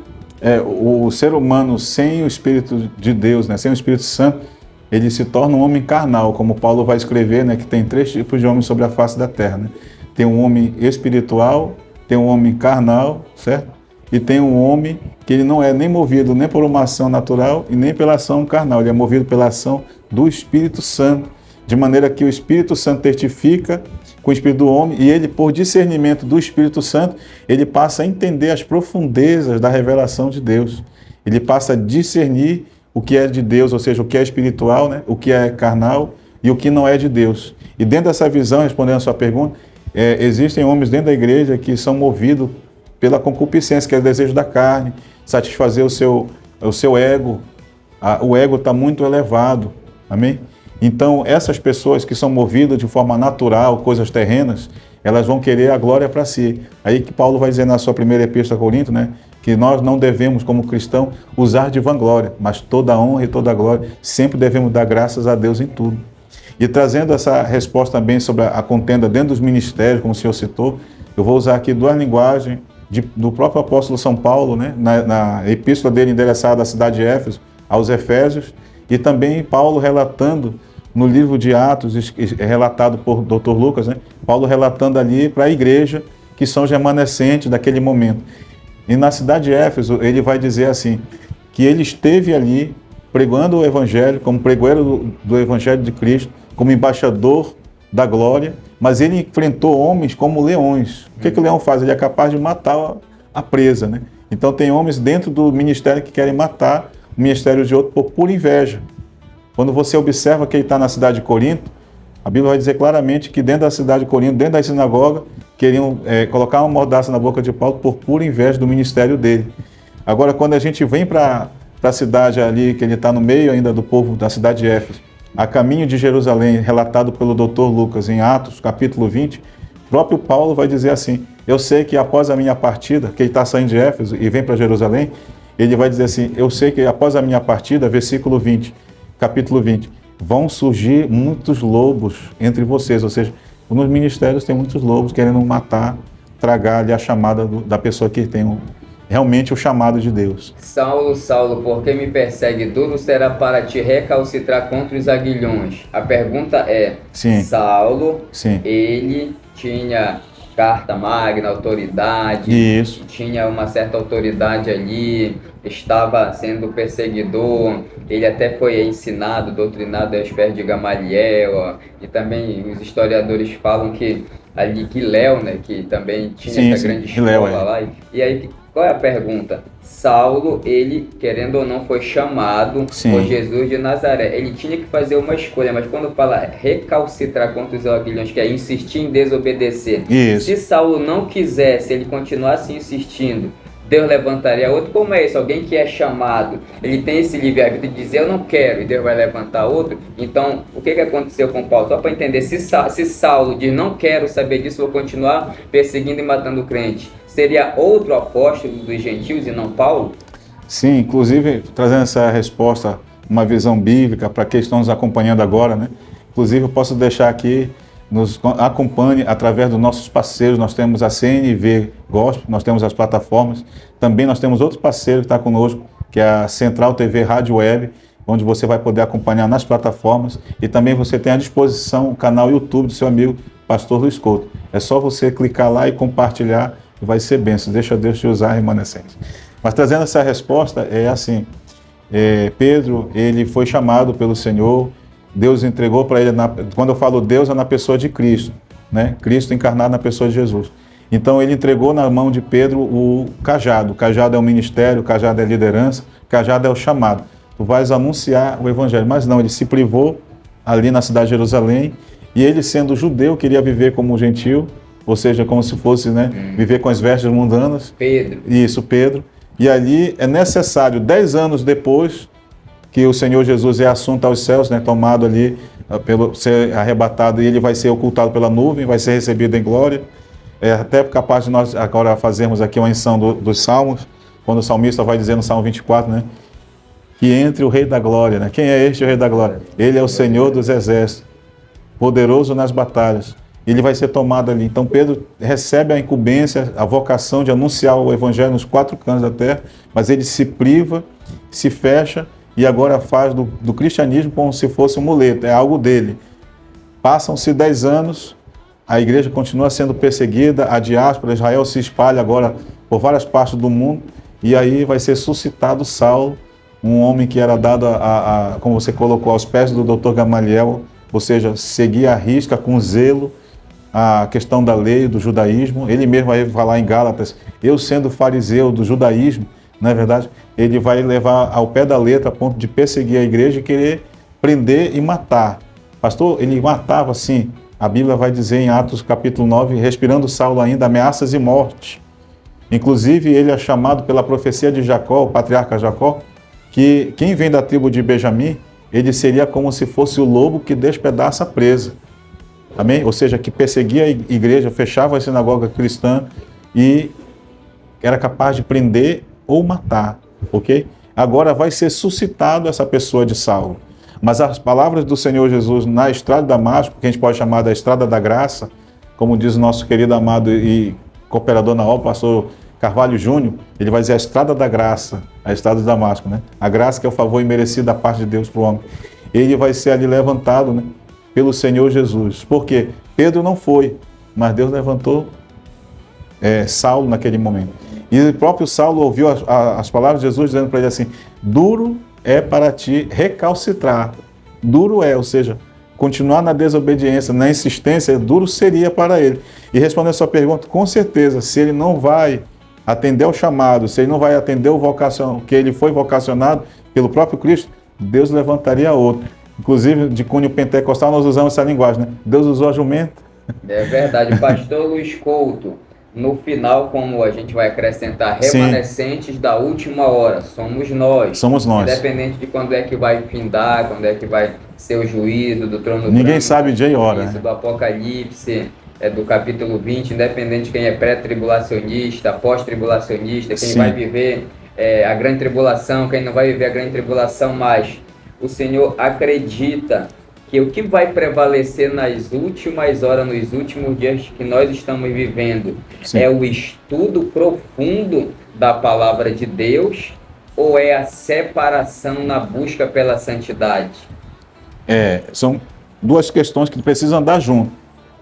O ser humano sem o Espírito de Deus, né, sem o Espírito Santo, ele se torna um homem carnal, como Paulo vai escrever, né, que tem 3 tipos de homens sobre a face da terra, né? Tem um homem espiritual, tem um homem carnal, certo? E tem um homem que ele não é nem movido nem por uma ação natural e nem pela ação carnal, ele é movido pela ação do Espírito Santo, de maneira que o Espírito Santo testifica com o Espírito do homem e ele, por discernimento do Espírito Santo, ele passa a entender as profundezas da revelação de Deus. Ele passa a discernir o que é de Deus, ou seja, o que é espiritual, né? O que é carnal e o que não é de Deus. E dentro dessa visão, respondendo a sua pergunta, existem homens dentro da igreja que são movidos pela concupiscência, que é o desejo da carne, satisfazer o seu ego. O ego está muito elevado, amém? Então, essas pessoas que são movidas de forma natural, coisas terrenas, elas vão querer a glória para si. Aí que Paulo vai dizer na sua primeira epístola a Corinto, né, que nós não devemos, como cristão, usar de vanglória, mas toda a honra e toda a glória, sempre devemos dar graças a Deus em tudo. E trazendo essa resposta também sobre a contenda dentro dos ministérios, como o senhor citou, eu vou usar aqui 2 linguagens do próprio apóstolo São Paulo, né, na epístola dele endereçada à cidade de Éfeso, aos Efésios, e também Paulo relatando no livro de Atos, relatado por Dr. Lucas, né, Paulo relatando ali para a igreja que são os remanescentes daquele momento. E na cidade de Éfeso, ele vai dizer assim, que ele esteve ali pregando o evangelho, como pregoeiro do evangelho de Cristo, como embaixador da glória, mas ele enfrentou homens como leões. O que o leão faz? Ele é capaz de matar a presa, né? Então tem homens dentro do ministério que querem matar o ministério de outro por pura inveja. Quando você observa que ele está na cidade de Corinto, a Bíblia vai dizer claramente que dentro da cidade de Corinto, dentro da sinagoga, queriam colocar uma mordaça na boca de Paulo por pura inveja do ministério dele. Agora, quando a gente vem para a cidade ali, que ele está no meio ainda do povo da cidade de Éfeso, a caminho de Jerusalém, relatado pelo Dr. Lucas em Atos, capítulo 20, o próprio Paulo vai dizer assim, eu sei que após a minha partida, que ele está saindo de Éfeso e vem para Jerusalém, ele vai dizer assim, eu sei que após a minha partida, versículo 20, capítulo 20, vão surgir muitos lobos entre vocês, ou seja, nos ministérios tem muitos lobos querendo matar, tragar ali a chamada da pessoa que tem realmente o chamado de Deus. Saulo, Saulo, por que me persegue? Duro será para ti recalcitrar contra os aguilhões. A pergunta é, Sim. Saulo, Sim. Ele tinha carta magna, autoridade, Isso. Tinha uma certa autoridade ali, estava sendo perseguidor, ele até foi ensinado, doutrinado aos pés de Gamaliel, e também os historiadores falam que ali Léo, né, que também tinha essa grande escola lá, e aí qual é a pergunta? Saulo, ele, querendo ou não, foi chamado por Jesus de Nazaré. Ele tinha que fazer uma escolha, mas quando fala recalcitrar contra os aguilhões, que é insistir em desobedecer. Isso. Se Saulo não quisesse, ele continuasse insistindo, Deus levantaria outro. Como é isso? Alguém que é chamado, ele tem esse livre-arbítrio de dizer eu não quero, e Deus vai levantar outro. Então, o que aconteceu com Paulo? Só para entender, se Saulo diz não quero saber disso, vou continuar perseguindo e matando o crente, seria outro apóstolo dos gentios e não Paulo? Sim, inclusive trazendo essa resposta, uma visão bíblica para quem estão nos acompanhando agora, né? Inclusive eu posso deixar aqui, nos acompanhe através dos nossos parceiros, nós temos a CNV Gospel, nós temos as plataformas, também nós temos outro parceiro que está conosco, que é a Central TV Rádio Web, onde você vai poder acompanhar nas plataformas, e também você tem à disposição o canal YouTube do seu amigo Pastor Luiz Couto. É só você clicar lá e compartilhar, e vai ser bênção. Deixa Deus te usar, remanescente. Mas trazendo essa resposta, é assim, Pedro, ele foi chamado pelo Senhor, Deus entregou para ele, quando eu falo Deus, é na pessoa de Cristo, né? Cristo encarnado na pessoa de Jesus. Então ele entregou na mão de Pedro o cajado é o ministério, o cajado é a liderança, o cajado é o chamado. Tu vais anunciar o evangelho, mas não, ele se privou ali na cidade de Jerusalém, e ele sendo judeu, queria viver como um gentil, ou seja, como se fosse, né, viver com as vestes mundanas. Pedro. Isso, Pedro. E ali é necessário, 10 anos depois que o Senhor Jesus é assunto aos céus, né, tomado ali, ser arrebatado, e ele vai ser ocultado pela nuvem, vai ser recebido em glória. É até capaz de nós agora fazermos aqui uma menção dos Salmos, quando o salmista vai dizer no Salmo 24, né, que entre o Rei da Glória, né? Quem é este o Rei da Glória? Ele é o Senhor dos Exércitos, poderoso nas batalhas. Ele vai ser tomado ali. Então Pedro recebe a incumbência, a vocação de anunciar o Evangelho nos 4 cantos da terra, mas ele se priva, se fecha e agora faz do cristianismo como se fosse um muleto, é algo dele. Passam-se 10 anos, a igreja continua sendo perseguida, a diáspora, Israel se espalha agora por várias partes do mundo, e aí vai ser suscitado Saulo, um homem que era dado, como você colocou, aos pés do Dr. Gamaliel, ou seja, seguia à risca, com zelo, a questão da lei, do judaísmo. Ele mesmo vai falar em Gálatas, eu sendo fariseu do judaísmo, não é verdade? Ele vai levar ao pé da letra a ponto de perseguir a igreja e querer prender e matar. Pastor, ele matava assim, a Bíblia vai dizer em Atos capítulo 9, respirando Saulo ainda, ameaças e morte. Inclusive ele é chamado pela profecia de Jacó, o patriarca Jacó, que quem vem da tribo de Benjamim, ele seria como se fosse o lobo que despedaça a presa. Amém? Ou seja, que perseguia a igreja, fechava a sinagoga cristã e era capaz de prender ou matar, ok? Agora vai ser suscitado essa pessoa de Saulo. Mas as palavras do Senhor Jesus na estrada de Damasco, que a gente pode chamar da estrada da graça, como diz o nosso querido amado e cooperador na obra, pastor Carvalho Júnior, ele vai dizer a estrada da graça, a estrada de Damasco, né? A graça que é o favor imerecido da parte de Deus para o homem. Ele vai ser ali levantado, né, pelo Senhor Jesus. Por quê? Pedro não foi, mas Deus levantou Saulo naquele momento. E o próprio Saulo ouviu as palavras de Jesus dizendo para ele assim, duro é para ti recalcitrar. Duro é, ou seja, continuar na desobediência, na insistência, duro seria para ele. E respondendo a sua pergunta, com certeza, se ele não vai atender ao chamado, se ele não vai atender o vocação, que ele foi vocacionado pelo próprio Cristo, Deus levantaria outro. Inclusive, de cunho pentecostal, nós usamos essa linguagem, né? Deus usou a jumenta. É verdade. Pastor Luiz Couto, no final, como a gente vai acrescentar, remanescentes Sim. da última hora, somos nós. Somos nós. Independente de quando é que vai findar, quando é que vai ser o juízo do trono Ninguém branco, sabe dia e hora. Isso, né? do Apocalipse, do capítulo 20, independente de quem é pré-tribulacionista, pós-tribulacionista, quem Sim. vai viver a grande tribulação, quem não vai viver a grande tribulação, mas o Senhor acredita que o que vai prevalecer nas últimas horas, nos últimos dias que nós estamos vivendo, Sim. é o estudo profundo da palavra de Deus ou é a separação na busca pela santidade? São duas questões que precisam andar junto.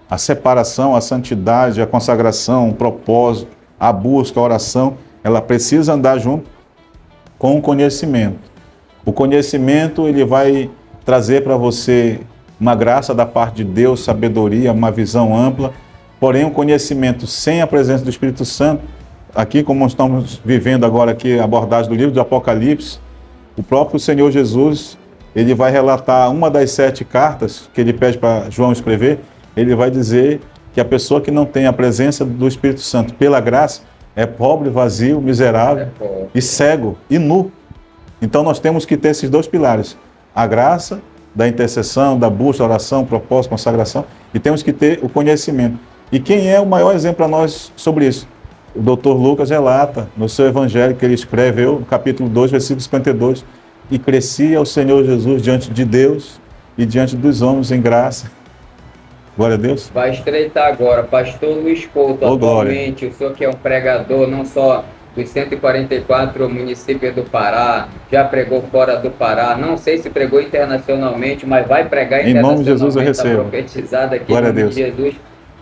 A separação, a santidade, a consagração, o propósito, a busca, a oração, ela precisa andar junto com o conhecimento. O conhecimento, ele vai trazer para você uma graça da parte de Deus, sabedoria, uma visão ampla, porém um conhecimento sem a presença do Espírito Santo, aqui como estamos vivendo agora aqui a abordagem do livro do Apocalipse, o próprio Senhor Jesus, ele vai relatar uma das 7 cartas que ele pede para João escrever, ele vai dizer que a pessoa que não tem a presença do Espírito Santo pela graça é pobre, vazio, miserável e cego e nu. Então nós temos que ter esses 2 pilares, a graça da intercessão, da busca, oração, propósito, consagração, e temos que ter o conhecimento. E quem é o maior exemplo para nós sobre isso? O Dr. Lucas relata no seu evangelho que ele escreveu, no capítulo 2, versículo 52, e crescia o Senhor Jesus diante de Deus e diante dos homens em graça. Glória a Deus. Vai estreitar agora, pastor Luiz Couto, atualmente, glória. O senhor que é um pregador, não só dos 144 municípios do Pará, já pregou fora do Pará, não sei se pregou internacionalmente, mas vai pregar internacionalmente. Em nome de Jesus eu recebo. Profetizado aqui glória em nome a Deus. de Jesus.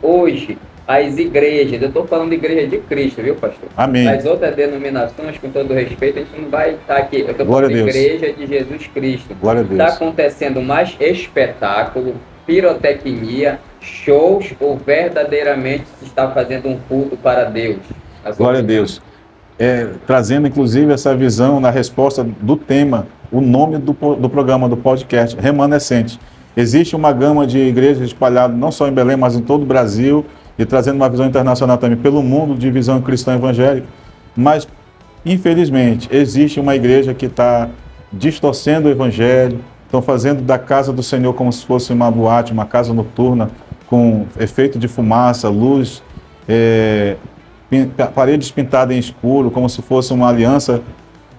hoje as igrejas, eu estou falando de igreja de Cristo, viu, pastor? Amém. As outras denominações, com todo respeito, a gente não vai estar aqui. Eu estou Glória falando a de Deus. igreja de Jesus Cristo. Glória a Deus. Está acontecendo mais espetáculo, pirotecnia, shows, ou verdadeiramente se está fazendo um culto para Deus? Glória a Deus. Trazendo inclusive essa visão na resposta do tema, o nome do programa, do podcast, Remanescente. Existe uma gama de igrejas espalhadas não só em Belém, mas em todo o Brasil, e trazendo uma visão internacional também pelo mundo de visão cristã evangélica. Mas, infelizmente, existe uma igreja que está distorcendo o evangelho, estão fazendo da casa do Senhor como se fosse uma boate, uma casa noturna, com efeito de fumaça, luz, paredes pintadas em escuro, como se fosse uma aliança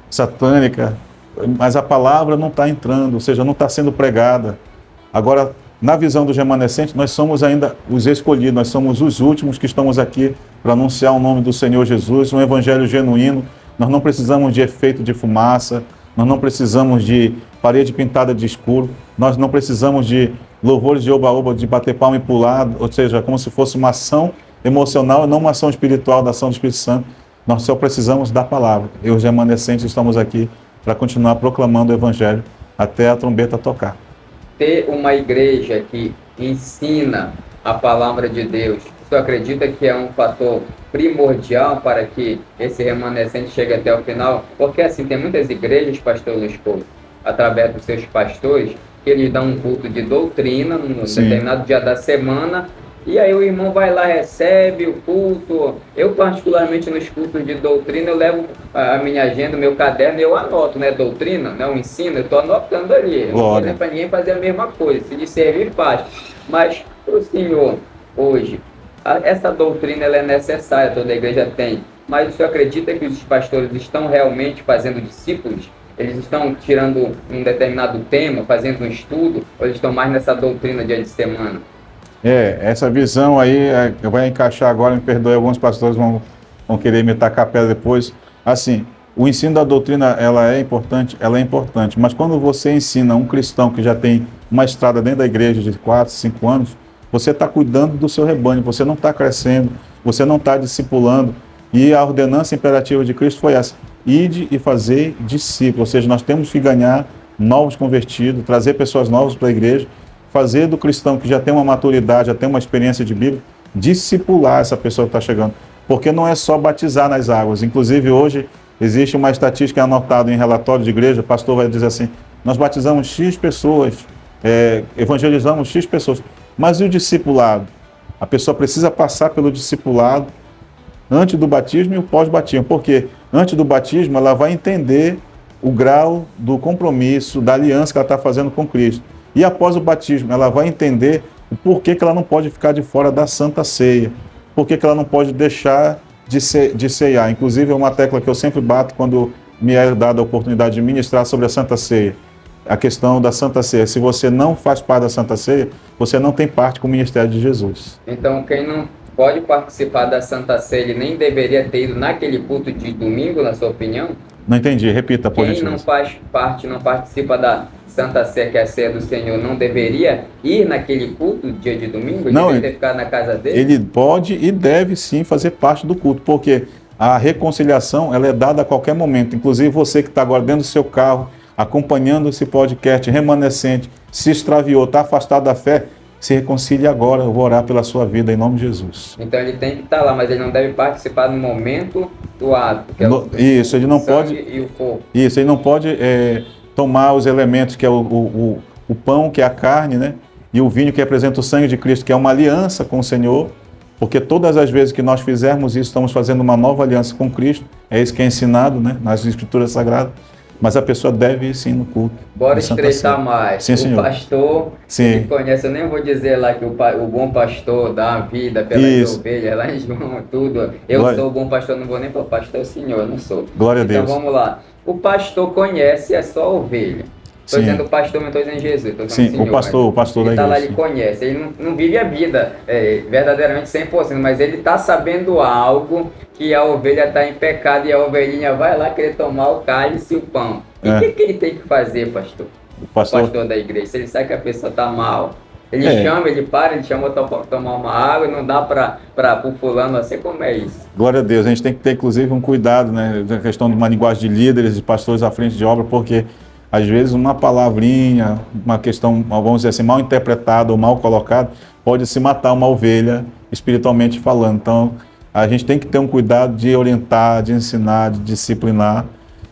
satânica, mas a palavra não está entrando, ou seja, não está sendo pregada. Agora, na visão dos remanescentes, nós somos ainda os escolhidos, nós somos os últimos que estamos aqui para anunciar o nome do Senhor Jesus, um evangelho genuíno. Nós não precisamos de efeito de fumaça, nós não precisamos de parede pintada de escuro, nós não precisamos de louvores de oba-oba, de bater palma e pular, ou seja, como se fosse uma ação emocional e não uma ação espiritual da ação do Espírito Santo. Nós só precisamos da palavra. E os remanescentes estamos aqui para continuar proclamando o evangelho até a trombeta tocar. Ter uma igreja que ensina a palavra de Deus, você acredita que é um fator primordial para que esse remanescente chegue até o final? Porque assim, tem muitas igrejas, pastor Luiz Couto, através dos seus pastores, que eles dão um culto de doutrina num determinado dia da semana, e aí o irmão vai lá, recebe o culto. Eu particularmente nos cultos de doutrina, eu levo a minha agenda, o meu caderno, eu anoto, né, doutrina, né, o ensino, eu estou anotando ali. Não é para ninguém fazer a mesma coisa, se lhe servir faz. Mas para o senhor, hoje, essa doutrina ela é necessária, toda a igreja tem. Mas o senhor acredita que os pastores estão realmente fazendo discípulos? Eles estão tirando um determinado tema, fazendo um estudo, ou eles estão mais nessa doutrina dia de semana? Essa visão aí vai encaixar agora, me perdoe, alguns pastores vão querer imitar a capela depois. Assim, o ensino da doutrina, ela é importante, mas quando você ensina um cristão que já tem uma estrada dentro da igreja de 4, 5 anos, você está cuidando do seu rebanho, você não está crescendo, você não está discipulando. E a ordenança imperativa de Cristo foi essa: ide e fazer discípulos, ou seja, nós temos que ganhar novos convertidos, trazer pessoas novas para a igreja, fazer do cristão que já tem uma maturidade, já tem uma experiência de Bíblia, discipular essa pessoa que está chegando. Porque não é só batizar nas águas. Inclusive hoje existe uma estatística anotada em relatório de igreja, o pastor vai dizer assim: nós batizamos X pessoas, evangelizamos X pessoas, mas e o discipulado? A pessoa precisa passar pelo discipulado antes do batismo e o pós-batismo, porque antes do batismo ela vai entender o grau do compromisso, da aliança que ela está fazendo com Cristo. E após o batismo, ela vai entender o porquê que ela não pode ficar de fora da Santa Ceia, porquê que ela não pode deixar de ceiar. Inclusive, é uma tecla que eu sempre bato quando me é dada a oportunidade de ministrar sobre a Santa Ceia. A questão da Santa Ceia. Se você não faz parte da Santa Ceia, você não tem parte com o ministério de Jesus. Então, quem não pode participar da Santa Ceia, ele nem deveria ter ido naquele culto de domingo, na sua opinião? Não entendi, repita, por gentileza. Quem não faz parte, não participa da Santa Ceia, que é a ceia do Senhor, não deveria ir naquele culto dia de domingo? Ele deveria ficar na casa dele? Ele pode e deve sim fazer parte do culto, porque a reconciliação ela é dada a qualquer momento. Inclusive você que está agora dentro do seu carro, acompanhando esse podcast remanescente, se extraviou, está afastado da fé, se reconcilie agora. Eu vou orar pela sua vida em nome de Jesus. Então ele tem que estar lá, mas ele não deve participar no momento do ato, que é isso, ele não pode. E o fogo. Isso, ele não pode tomar os elementos que é o pão, que é a carne, né? E o vinho que representa o sangue de Cristo, que é uma aliança com o Senhor, porque todas as vezes que nós fizermos isso, estamos fazendo uma nova aliança com Cristo. É isso que é ensinado, né, nas Escrituras Sagradas. Mas a pessoa deve ir sim no culto. Bora estreitar mais. Sim, senhor. O pastor que conhece, eu nem vou dizer lá que o bom pastor dá a vida pelas ovelhas, lá em João, tudo. Eu sou o bom pastor, não vou nem falar pastor, é o senhor, eu não sou. Glória a Deus. Então vamos lá. O pastor conhece, é só a ovelha. Estou dizendo o pastor, não estou dizendo Jesus. Sim, senhor, o pastor da igreja. Ele está lá, ele conhece. Ele não vive a vida verdadeiramente 100%, mas ele está sabendo algo, que a ovelha está em pecado e a ovelhinha vai lá querer tomar o cálice e o pão. E o que ele tem que fazer, pastor? O pastor da igreja. Se ele sabe que a pessoa está mal, Ele chama, ele para, ele chama para tomar uma água e não dá para o fulano assim, como é isso? Glória a Deus, a gente tem que ter inclusive um cuidado, né, na questão de uma linguagem de líderes, de pastores à frente de obra, porque às vezes uma palavrinha, uma questão, vamos dizer assim, mal interpretada ou mal colocada, pode se matar uma ovelha, espiritualmente falando. Então, a gente tem que ter um cuidado de orientar, de ensinar, de disciplinar,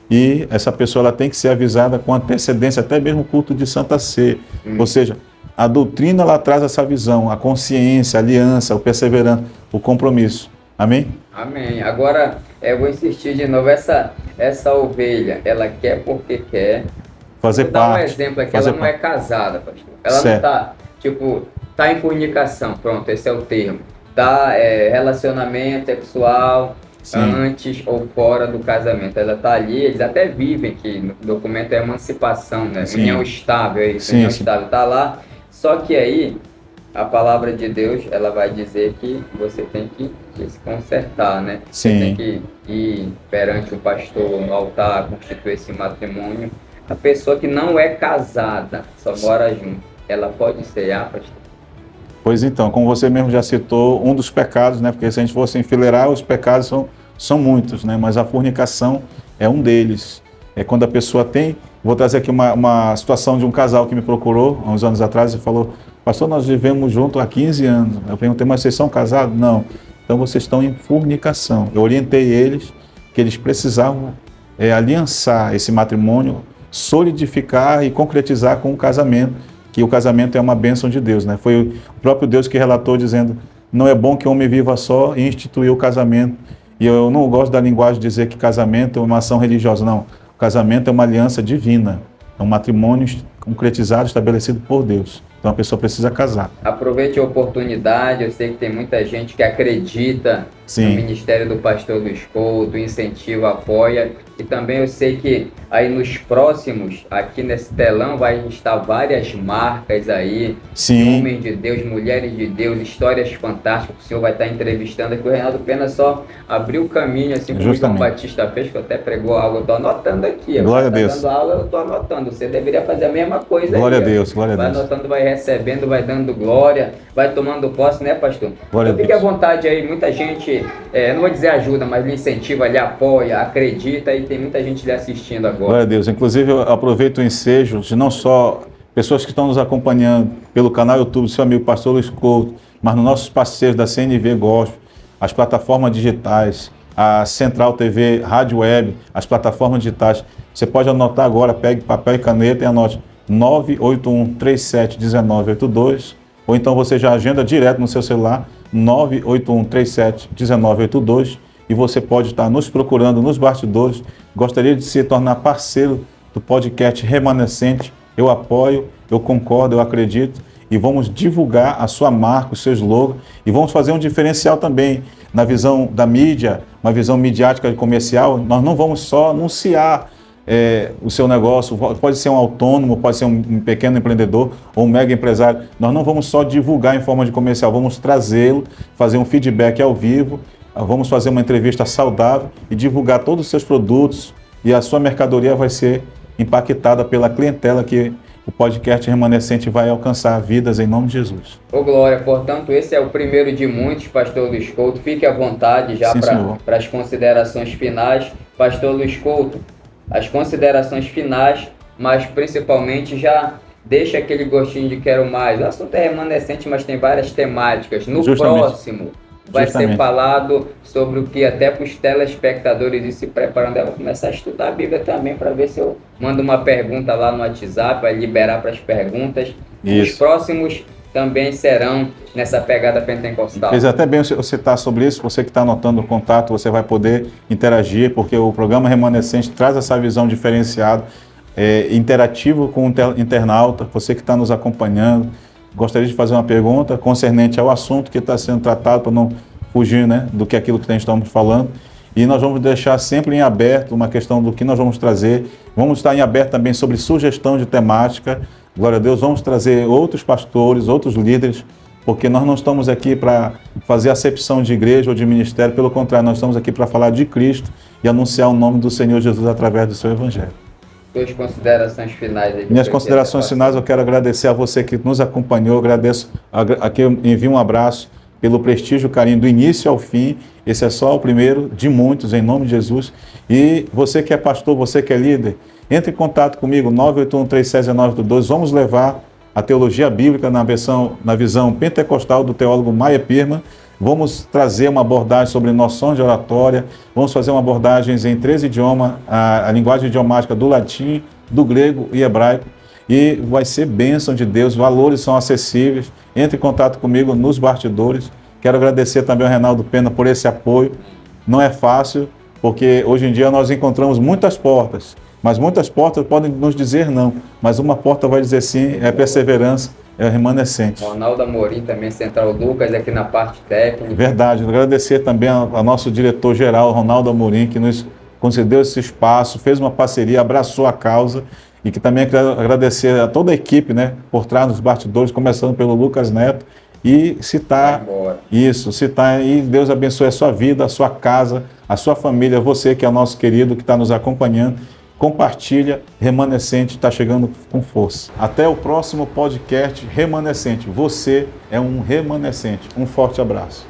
e essa pessoa ela tem que ser avisada com antecedência, até mesmo o culto de Santa Ceia. Ou seja, a doutrina ela traz essa visão, a consciência, a aliança, o perseverança, o compromisso. Amém? Amém. Agora, eu vou insistir de novo, essa ovelha, ela quer porque quer. Fazer Vou dar parte. um exemplo aqui, ela não é casada, pastor. Ela Certo. não está, tá em fornicação, pronto, esse é o termo. Tá, relacionamento sexual, Sim. antes ou fora do casamento. Ela está ali, eles até vivem, que no documento é emancipação, né? Sim. União estável, é isso, Sim, união sim. estável, está lá. Só que aí, a palavra de Deus, ela vai dizer que você tem que se consertar, né? Você Sim. tem que ir perante o pastor no altar, constituir esse matrimônio. A pessoa que não é casada, só mora junto, ela pode cear, pastor? Pois então, como você mesmo já citou, um dos pecados, né? Porque se a gente fosse enfileirar, os pecados são muitos, né? Mas a fornicação é um deles. É quando a pessoa tem... Vou trazer aqui uma situação de um casal que me procurou há uns anos atrás e falou: pastor, nós vivemos juntos há 15 anos. Eu perguntei, mas vocês são casados? Não. Então vocês estão em fornicação. Eu orientei eles que eles precisavam aliançar esse matrimônio, solidificar e concretizar com o casamento, que o casamento é uma bênção de Deus, né? Foi o próprio Deus que relatou dizendo: não é bom que o homem viva só, e instituiu o casamento. E eu não gosto da linguagem de dizer que casamento é uma ação religiosa, não. O casamento é uma aliança divina, é um matrimônio concretizado, estabelecido por Deus. Então a pessoa precisa casar. Aproveite a oportunidade, eu sei que tem muita gente que acredita Sim. no ministério do pastor Luiz Couto, incentiva, apoia, e também eu sei que aí nos próximos, aqui nesse telão, vai estar várias marcas aí, Sim. homens de Deus, mulheres de Deus, histórias fantásticas, o senhor vai estar entrevistando aqui. O Reinaldo Pena só abriu o caminho, assim como o João Batista fez, que até pregou algo, eu estou anotando aqui. Glória a Deus. Dando aula, eu estou anotando, você deveria fazer a mesma coisa. Glória aí, a Deus, glória a Deus. Vai anotando, vai recebendo, vai dando glória, vai tomando posse, né, pastor? Glória então fique à vontade aí, muita gente, não vou dizer ajuda, mas lhe incentiva, lhe apoia, acredita, e tem muita gente lhe assistindo agora. Glória a Deus. Inclusive, eu aproveito o ensejo de não só pessoas que estão nos acompanhando pelo canal YouTube do seu amigo pastor Luiz Couto, mas nos nossos parceiros da CNV Gospel, as plataformas digitais, a Central TV, Rádio Web, as plataformas digitais. Você pode anotar agora, pegue papel e caneta e anote 981371982, ou então você já agenda direto no seu celular 981371982, e você pode estar nos procurando nos bastidores. Gostaria de se tornar parceiro do podcast Remanescente. Eu apoio, eu concordo, eu acredito, e vamos divulgar a sua marca, o seu slogan, e vamos fazer um diferencial também na visão da mídia, uma visão midiática e comercial. Nós não vamos só anunciar o seu negócio, pode ser um autônomo, pode ser um pequeno empreendedor ou um mega empresário. Nós não vamos só divulgar em forma de comercial, vamos trazê-lo, fazer um feedback ao vivo, vamos fazer uma entrevista saudável e divulgar todos os seus produtos, e a sua mercadoria vai ser impactada pela clientela que o podcast Remanescente vai alcançar vidas em nome de Jesus. Ô Glória, portanto, esse é o primeiro de muitos, pastor Luiz Couto. Fique à vontade já para as considerações finais. Pastor Luiz Couto, as considerações finais, mas principalmente já deixa aquele gostinho de quero mais. O assunto é remanescente, mas tem várias temáticas. No próximo vai ser falado sobre o que até para os telespectadores ir se preparando. Eu vou começar a estudar a Bíblia também para ver se eu mando uma pergunta lá no WhatsApp, vai liberar para as perguntas. Isso. Os próximos também serão nessa pegada pentecostal. Fez até bem eu citar sobre isso. Você que está anotando o contato, você vai poder interagir, porque o programa Remanescente traz essa visão diferenciada, interativo com o internauta. Você que está nos acompanhando, gostaria de fazer uma pergunta concernente ao assunto que está sendo tratado, para não fugir, né, do que aquilo que nós estamos falando. E nós vamos deixar sempre em aberto uma questão do que nós vamos trazer. Vamos estar em aberto também sobre sugestão de temática. Glória a Deus, vamos trazer outros pastores, outros líderes, porque nós não estamos aqui para fazer acepção de igreja ou de ministério, pelo contrário, nós estamos aqui para falar de Cristo e anunciar o nome do Senhor Jesus através do seu Evangelho. Suas considerações finais aí. Minhas considerações finais, eu quero agradecer a você que nos acompanhou, agradeço, aqui eu envio um abraço pelo prestígio, carinho do início ao fim. Esse é só o primeiro de muitos, em nome de Jesus. E você que é pastor, você que é líder, entre em contato comigo, 981-369-12. Vamos levar a teologia bíblica na visão pentecostal do teólogo Meyer Pearman. Vamos trazer uma abordagem sobre noções de oratória, vamos fazer uma abordagem em 3 idiomas, a linguagem idiomática do latim, do grego e hebraico, e vai ser bênção de Deus, valores são acessíveis. Entre em contato comigo nos bastidores. Quero agradecer também ao Reinaldo Pena por esse apoio. Não é fácil, porque hoje em dia nós encontramos muitas portas, mas muitas portas podem nos dizer não, mas uma porta vai dizer sim, é perseverança, é remanescente. Ronaldo Amorim também, Central Lucas, aqui na parte técnica. Verdade, agradecer também ao nosso diretor-geral, Ronaldo Amorim, que nos concedeu esse espaço, fez uma parceria, abraçou a causa, e que também quero agradecer a toda a equipe, né, por trás dos bastidores, começando pelo Lucas Neto, e citar isso, citar, e Deus abençoe a sua vida, a sua casa, a sua família, você que é nosso querido, que está nos acompanhando. Compartilha, Remanescente está chegando com força. Até o próximo podcast Remanescente. Você é um remanescente. Um forte abraço.